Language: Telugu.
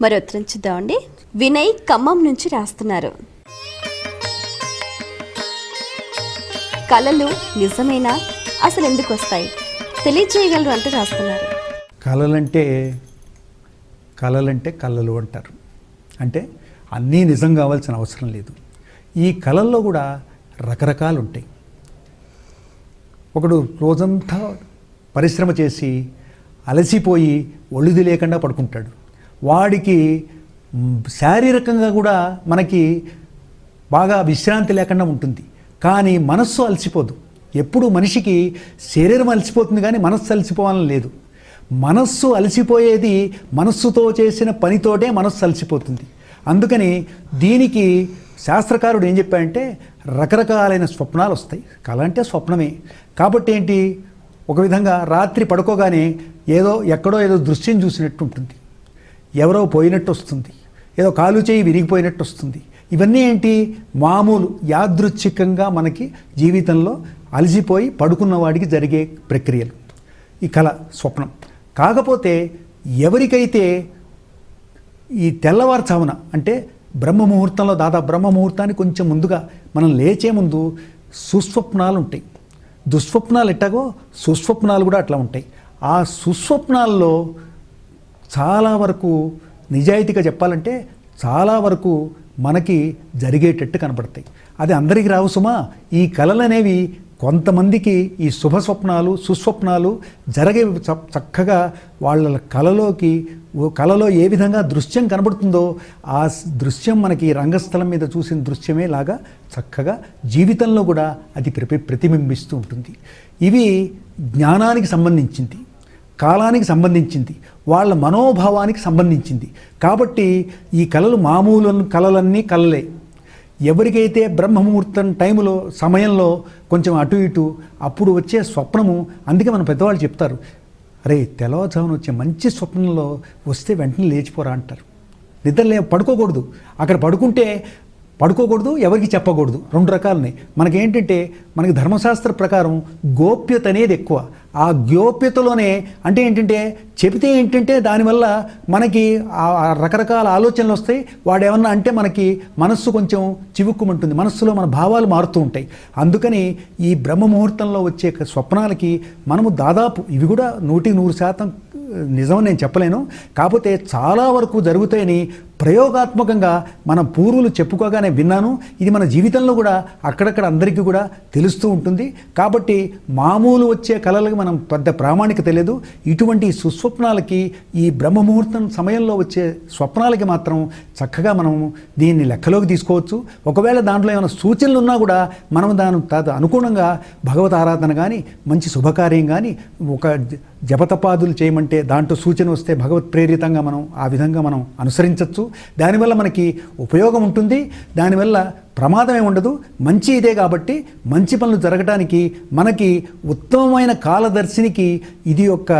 మరి ఉత్తరం చూద్దామండి. వినయ్ ఖమ్మం నుంచి రాస్తున్నారు. కళలు నిజమేనా? అసలు ఎందుకు వస్తాయి? తెలియజేయగలరు అంటూ రాస్తున్నారు. కళలంటే కళలు అంటారు. అంటే అన్నీ నిజం కావాల్సిన అవసరం లేదు. ఈ కళల్లో కూడా రకరకాలు ఉంటాయి. ఒకడు రోజంతా పరిశ్రమ చేసి అలసిపోయి ఒళ్ళుది లేకుండా పడుకుంటాడు. వాడికి శారీరకంగా కూడా మనకి బాగా విశ్రాంతి లేకుండా ఉంటుంది. కానీ మనస్సు అలసిపోదు. ఎప్పుడు మనిషికి శరీరం అలసిపోతుంది కానీ మనస్సు అలసిపోవాలని లేదు. మనస్సు అలసిపోయేది మనస్సుతో చేసిన పనితోటే మనస్సు అలసిపోతుంది. అందుకని దీనికి శాస్త్రకారుడు ఏం చెప్పాడంటే రకరకాలైన స్వప్నాలు వస్తాయి. కళ అంటే స్వప్నమే. కాబట్టి ఏంటి, ఒక విధంగా రాత్రి పడుకోగానే ఎక్కడో ఏదో దృశ్యం చూసినట్టు ఉంటుంది. ఎవరో పోయినట్టు వస్తుంది, ఏదో కాలు చేయి విరిగిపోయినట్టు వస్తుంది. ఇవన్నీ ఏంటి, మామూలు యాదృచ్ఛికంగా మనకి జీవితంలో అలసిపోయి పడుకున్న వాడికి జరిగే ప్రక్రియలు. ఈ కళ స్వప్నం. కాకపోతే ఎవరికైతే ఈ తెల్లవారుజామున అంటే బ్రహ్మముహూర్తంలో, దాదాపు బ్రహ్మముహూర్తానికి కొంచెం ముందుగా మనం లేచే ముందు సుస్వప్నాలు ఉంటాయి. దుస్వప్నాలు ఎట్టాగో సుస్వప్నాలు కూడా అట్లా ఉంటాయి. ఆ సుస్వప్నాల్లో చాలా వరకు నిజాయితీగా చెప్పాలంటే చాలా వరకు మనకి జరిగేటట్టు కనబడతాయి. అది అందరికీ రావు సుమా. ఈ కళలు అనేవి కొంతమందికి ఈ శుభ స్వప్నాలు సుస్వప్నాలు జరిగే చక్కగా వాళ్ళ కళలో ఏ విధంగా దృశ్యం కనబడుతుందో ఆ దృశ్యం మనకి రంగస్థలం మీద చూసిన దృశ్యమే లాగా చక్కగా జీవితంలో కూడా అది ప్రతిబింబిస్తూ ఉంటుంది. ఇవి జ్ఞానానికి సంబంధించింది, కాలానికి సంబంధించింది, వాళ్ళ మనోభావానికి సంబంధించింది. కాబట్టి ఈ కళలు మామూలు కళలన్నీ కళలే. ఎవరికైతే బ్రహ్మముహూర్తం టైంలో సమయంలో కొంచెం అటు ఇటు అప్పుడు వచ్చే స్వప్నము, అందుకే మన పెద్దవాళ్ళు చెప్తారు, అరే తెల్లవారుజామున వచ్చే మంచి స్వప్నంలో వస్తే వెంటనే లేచిపోరా అంటారు. పడుకోకూడదు. అక్కడ పడుకోకూడదు, ఎవరికి చెప్పకూడదు. రెండు రకాలని. మనకేంటంటే మనకి ధర్మశాస్త్ర ప్రకారం గోప్యత అనేది ఎక్కువ. ఆ గోప్యతలోనే అంటే ఏంటంటే చెబితే ఏంటంటే దానివల్ల మనకి రకరకాల ఆలోచనలు వస్తాయి. వాడేమన్నా అంటే మనకి మనస్సు కొంచెం చివుక్కుమంటుంది, మనస్సులో మన భావాలు మారుతూ ఉంటాయి. అందుకని ఈ బ్రహ్మముహూర్తంలో వచ్చే స్వప్నాలకి మనము దాదాపు ఇవి కూడా 100% నిజమని నేను చెప్పలేను. కాకపోతే చాలా వరకు జరుగుతాయని ప్రయోగాత్మకంగా మన పూర్వులు చెప్పుకోగానే విన్నాను. ఇది మన జీవితంలో కూడా అక్కడక్కడ అందరికీ కూడా తెలుస్తూ ఉంటుంది. కాబట్టి మామూలు వచ్చే కళలకు మనం పెద్ద ప్రామాణికత తెలియదు. ఇటువంటి సుస్వప్నాలకి ఈ బ్రహ్మముహూర్తం సమయంలో వచ్చే స్వప్నాలకి మాత్రం చక్కగా మనం దీన్ని లెక్కలోకి తీసుకోవచ్చు. ఒకవేళ దాంట్లో ఏమైనా సూచనలు ఉన్నా కూడా మనం దాని అనుగుణంగా భగవత్ ఆరాధన కానీ మంచి శుభకార్యం కానీ ఒక జపతపాదులు చేయమంటే దాంట్లో సూచన వస్తే భగవత్ ప్రేరితంగా మనం ఆ విధంగా మనం అనుసరించవచ్చు. దానివల్ల మనకి ఉపయోగం ఉంటుంది, దానివల్ల ప్రమాదమే ఉండదు. మంచి ఇదే కాబట్టి మంచి పనులు జరగడానికి మనకి ఉత్తమమైన కాలదర్శినికి ఇది ఒక